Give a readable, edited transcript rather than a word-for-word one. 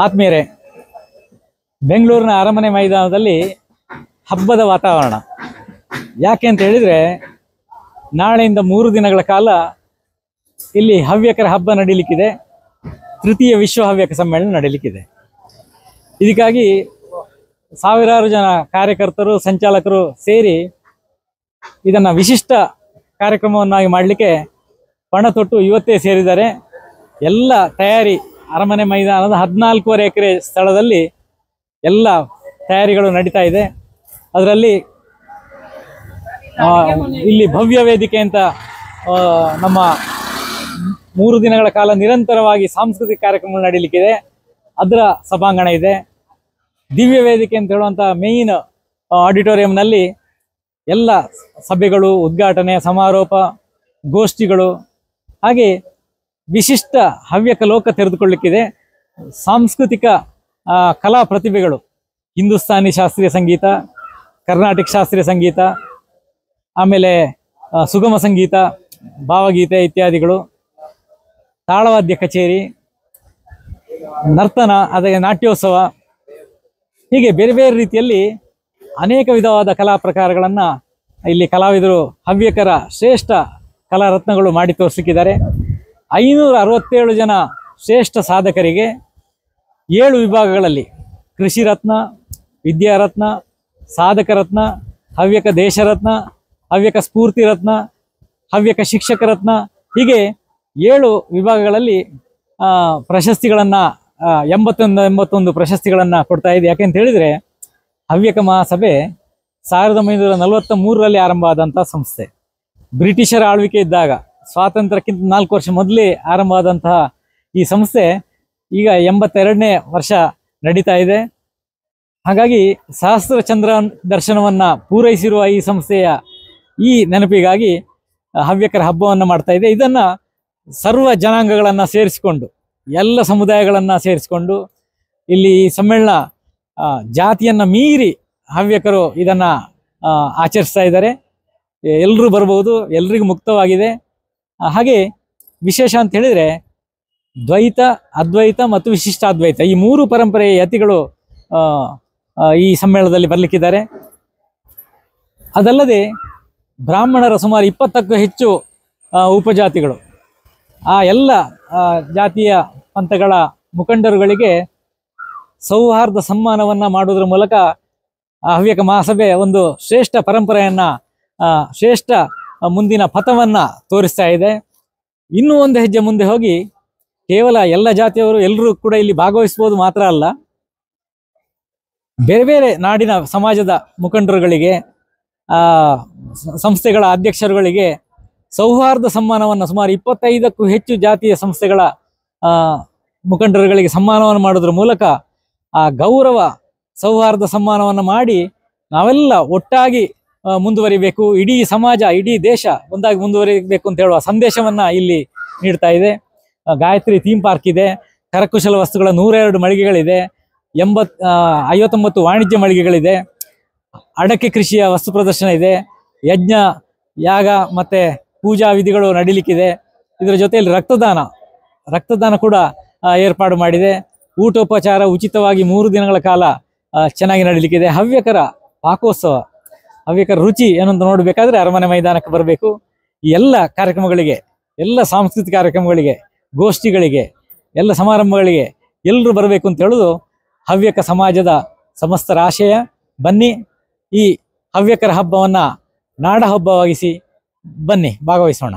ಆತ್ಮೀಯರೇ, ಬೆಂಗಳೂರಿನ ಅರಮನೆ ಮೈದಾನದಲ್ಲಿ ಹಬ್ಬದ ವಾತಾವರಣ. ಯಾಕೆ ಅಂತ ಹೇಳಿದರೆ, ನಾಳೆಯಿಂದ 3 ದಿನಗಳ ಕಾಲ ಇಲ್ಲಿ ಹವ್ಯಕರ ಹಬ್ಬ ನಡೀಲಿಕ್ಕಿದೆ. ತೃತೀಯ ವಿಶ್ವ ಹವ್ಯಕ ಸಮ್ಮೇಳನ ನಡೀಲಿಕ್ಕಿದೆ. ಇದಕ್ಕಾಗಿ ಸಾವಿರಾರು ಜನ ಕಾರ್ಯಕರ್ತರು, ಸಂಚಾಲಕರು ಸೇರಿ ಇದನ್ನು ವಿಶಿಷ್ಟ ಕಾರ್ಯಕ್ರಮವನ್ನಾಗಿ ಮಾಡಲಿಕ್ಕೆ ಪಣ ತೊಟ್ಟು ಇವತ್ತೇ ಸೇರಿದ್ದಾರೆ. ಎಲ್ಲ ತಯಾರಿ ಅರಮನೆ ಮೈದಾನದ 14.5 ಎಕರೆ ಸ್ಥಳದಲ್ಲಿ ಎಲ್ಲ ತಯಾರಿಗಳು ನಡೀತಾ ಇದೆ. ಅದರಲ್ಲಿ ಇಲ್ಲಿ ಭವ್ಯ ವೇದಿಕೆ ಅಂತ ನಮ್ಮ 3 ದಿನಗಳ ಕಾಲ ನಿರಂತರವಾಗಿ ಸಾಂಸ್ಕೃತಿಕ ಕಾರ್ಯಕ್ರಮಗಳು ನಡೀಲಿಕ್ಕಿದೆ. ಅದರ ಸಭಾಂಗಣ ಇದೆ. ದಿವ್ಯ ವೇದಿಕೆ ಅಂತ ಹೇಳುವಂಥ ಮೇಯ್ನ್ ಆಡಿಟೋರಿಯಂನಲ್ಲಿ ಎಲ್ಲ ಸಭೆಗಳು, ಉದ್ಘಾಟನೆ, ಸಮಾರೋಪ, ಗೋಷ್ಠಿಗಳು, ಹಾಗೆ ವಿಶಿಷ್ಟ ಹವ್ಯಕ ಲೋಕ ತೆರೆದುಕೊಳ್ಳಲಿಕ್ಕಿದೆ. ಸಾಂಸ್ಕೃತಿಕ ಕಲಾ ಪ್ರತಿಭೆಗಳು, ಹಿಂದೂಸ್ತಾನಿ ಶಾಸ್ತ್ರೀಯ ಸಂಗೀತ, ಕರ್ನಾಟಕ ಶಾಸ್ತ್ರೀಯ ಸಂಗೀತ, ಆಮೇಲೆ ಸುಗಮ ಸಂಗೀತ, ಭಾವಗೀತೆ ಇತ್ಯಾದಿಗಳು, ತಾಳವಾದ್ಯ ಕಚೇರಿ, ನರ್ತನ, ಅದೇ ನಾಟ್ಯೋತ್ಸವ, ಹೀಗೆ ಬೇರೆ ಬೇರೆ ರೀತಿಯಲ್ಲಿ ಅನೇಕ ವಿಧವಾದ ಕಲಾ ಪ್ರಕಾರಗಳನ್ನು ಇಲ್ಲಿ ಕಲಾವಿದರು, ಹವ್ಯಕರ ಶ್ರೇಷ್ಠ ಕಲಾರತ್ನಗಳು ಮಾಡಿ ತೋರಿಸಿದ್ದಾರೆ. 567 ಜನ ಶ್ರೇಷ್ಠ ಸಾಧಕರಿಗೆ 7 ವಿಭಾಗಗಳಲ್ಲಿ ಕೃಷಿ ರತ್ನ, ವಿದ್ಯಾರತ್ನ, ಸಾಧಕ ರತ್ನ, ಹವ್ಯಕ ದೇಶರತ್ನ, ಹವ್ಯಕ ಸ್ಫೂರ್ತಿ ರತ್ನ, ಹವ್ಯಕ ಶಿಕ್ಷಕ ರತ್ನ, ಹೀಗೆ 7 ವಿಭಾಗಗಳಲ್ಲಿ ಪ್ರಶಸ್ತಿಗಳನ್ನು 81 ಪ್ರಶಸ್ತಿಗಳನ್ನು ಕೊಡ್ತಾ ಇದೆ. ಯಾಕೆಂತ ಹೇಳಿದರೆ, ಹವ್ಯಕ ಮಹಾಸಭೆ 1943ರಲ್ಲಿ ಆರಂಭ ಆದಂಥ ಸಂಸ್ಥೆ. ಬ್ರಿಟಿಷರ ಆಳ್ವಿಕೆ ಇದ್ದಾಗ, ಸ್ವಾತಂತ್ರ್ಯಕ್ಕಿಂತ 4 ವರ್ಷ ಮೊದಲೇ ಆರಂಭ ಆದಂತಹ ಈ ಸಂಸ್ಥೆ ಈಗ 82ನೇ ವರ್ಷ ನಡೀತಾ ಇದೆ. ಹಾಗಾಗಿ ಸಹಸ್ರ ಚಂದ್ರ ದರ್ಶನವನ್ನು ಪೂರೈಸಿರುವ ಈ ಸಂಸ್ಥೆಯ ಈ ನೆನಪಿಗಾಗಿ ಹವ್ಯಕರ ಹಬ್ಬವನ್ನು ಮಾಡ್ತಾ ಇದೆ. ಇದನ್ನು ಸರ್ವ ಜನಾಂಗಗಳನ್ನು ಸೇರಿಸಿಕೊಂಡು, ಎಲ್ಲ ಸಮುದಾಯಗಳನ್ನು ಸೇರಿಸಿಕೊಂಡು ಇಲ್ಲಿ ಈ ಸಮ್ಮೇಳನ ಜಾತಿಯನ್ನು ಮೀರಿ ಹವ್ಯಕರು ಇದನ್ನು ಆಚರಿಸ್ತಾ ಇದ್ದಾರೆ. ಎಲ್ಲರೂ ಬರ್ಬೋದು, ಎಲ್ರಿಗೂ ಮುಕ್ತವಾಗಿದೆ. ಹಾಗೆ ವಿಶೇಷ ಅಂತ ಹೇಳಿದರೆ, ದ್ವೈತ, ಅದ್ವೈತ ಮತ್ತು ವಿಶಿಷ್ಟಾದ್ವೈತ ಈ 3 ಪರಂಪರೆಯ ಯತಿಗಳು ಈ ಸಮ್ಮೇಳನದಲ್ಲಿ ಬರಲಿಕ್ಕಿದ್ದಾರೆ. ಅದಲ್ಲದೆ ಬ್ರಾಹ್ಮಣರ ಸುಮಾರು 20ಕ್ಕೂ ಹೆಚ್ಚು ಉಪಜಾತಿಗಳು, ಆ ಎಲ್ಲ ಜಾತಿಯ ಪಂಥಗಳ ಮುಖಂಡರುಗಳಿಗೆ ಸೌಹಾರ್ದ ಸನ್ಮಾನವನ್ನು ಮಾಡುವುದರ ಮೂಲಕ ಹವ್ಯಕ ಮಹಾಸಭೆ ಒಂದು ಶ್ರೇಷ್ಠ ಪರಂಪರೆಯನ್ನು, ಶ್ರೇಷ್ಠ ಮುಂದಿನ ಪಥವನ್ನು ತೋರಿಸ್ತಾ ಇದೆ. ಇನ್ನೂ ಒಂದು ಹೆಜ್ಜೆ ಮುಂದೆ ಹೋಗಿ ಕೇವಲ ಎಲ್ಲ ಜಾತಿಯವರು ಎಲ್ಲರೂ ಕೂಡ ಇಲ್ಲಿ ಭಾಗವಹಿಸ್ಬೋದು ಮಾತ್ರ ಅಲ್ಲ, ಬೇರೆ ಬೇರೆ ನಾಡಿನ ಸಮಾಜದ ಮುಖಂಡರುಗಳಿಗೆ, ಸಂಸ್ಥೆಗಳ ಅಧ್ಯಕ್ಷರುಗಳಿಗೆ ಸೌಹಾರ್ದ ಸನ್ಮಾನವನ್ನು ಸುಮಾರು 25ಕ್ಕೂ ಹೆಚ್ಚು ಜಾತಿಯ ಸಂಸ್ಥೆಗಳ ಮುಖಂಡರುಗಳಿಗೆ ಸನ್ಮಾನವನ್ನು ಮಾಡೋದ್ರ ಮೂಲಕ ಆ ಗೌರವ ಸೌಹಾರ್ದ ಸನ್ಮಾನವನ್ನು ಮಾಡಿ ನಾವೆಲ್ಲ ಒಟ್ಟಾಗಿ ಮುಂದುವರಿಬೇಕು, ಇಡೀ ಸಮಾಜ, ಇಡೀ ದೇಶ ಒಂದಾಗಿ ಮುಂದುವರಿಬೇಕು ಅಂತ ಹೇಳುವ ಸಂದೇಶವನ್ನು ಇಲ್ಲಿ ನೀಡ್ತಾ ಇದೆ. ಗಾಯತ್ರಿ ಥೀಮ್ ಪಾರ್ಕ್ ಇದೆ, ಕರಕುಶಲ ವಸ್ತುಗಳ 102 ಮಳಿಗೆಗಳಿದೆ, 59 ವಾಣಿಜ್ಯ ಮಳಿಗೆಗಳಿದೆ, ಅಡಕೆ ಕೃಷಿಯ ವಸ್ತು ಪ್ರದರ್ಶನ ಇದೆ, ಯಜ್ಞ, ಯಾಗ ಮತ್ತು ಪೂಜಾ ವಿಧಿಗಳು ನಡೀಲಿಕ್ಕಿದೆ. ಇದರ ಜೊತೆಯಲ್ಲಿ ರಕ್ತದಾನ ಕೂಡ ಏರ್ಪಾಡು ಮಾಡಿದೆ. ಊಟೋಪಚಾರ ಉಚಿತವಾಗಿ 3 ದಿನಗಳ ಕಾಲ ಚೆನ್ನಾಗಿ ನಡೀಲಿಕ್ಕಿದೆ. ಹವ್ಯಕರ ಪಾಕೋತ್ಸವ, ಹವ್ಯಕರ ರುಚಿ ಏನಂತ ನೋಡಬೇಕಾದ್ರೆ ಅರಮನೆ ಮೈದಾನಕ್ಕೆ ಬರಬೇಕು. ಈ ಎಲ್ಲ ಕಾರ್ಯಕ್ರಮಗಳಿಗೆ, ಎಲ್ಲ ಸಾಂಸ್ಕೃತಿಕ ಕಾರ್ಯಕ್ರಮಗಳಿಗೆ, ಗೋಷ್ಠಿಗಳಿಗೆ, ಎಲ್ಲ ಸಮಾರಂಭಗಳಿಗೆ ಎಲ್ಲರೂ ಬರಬೇಕು ಅಂತ ಹೇಳೋದು ಹವ್ಯಕ ಸಮಾಜದ ಸಮಸ್ತರ ಆಶಯ. ಬನ್ನಿ, ಈ ಹವ್ಯಕರ ಹಬ್ಬವನ್ನು ನಾಡ ಹಬ್ಬವಾಗಿಸಿ ಬನ್ನಿ, ಭಾಗವಹಿಸೋಣ.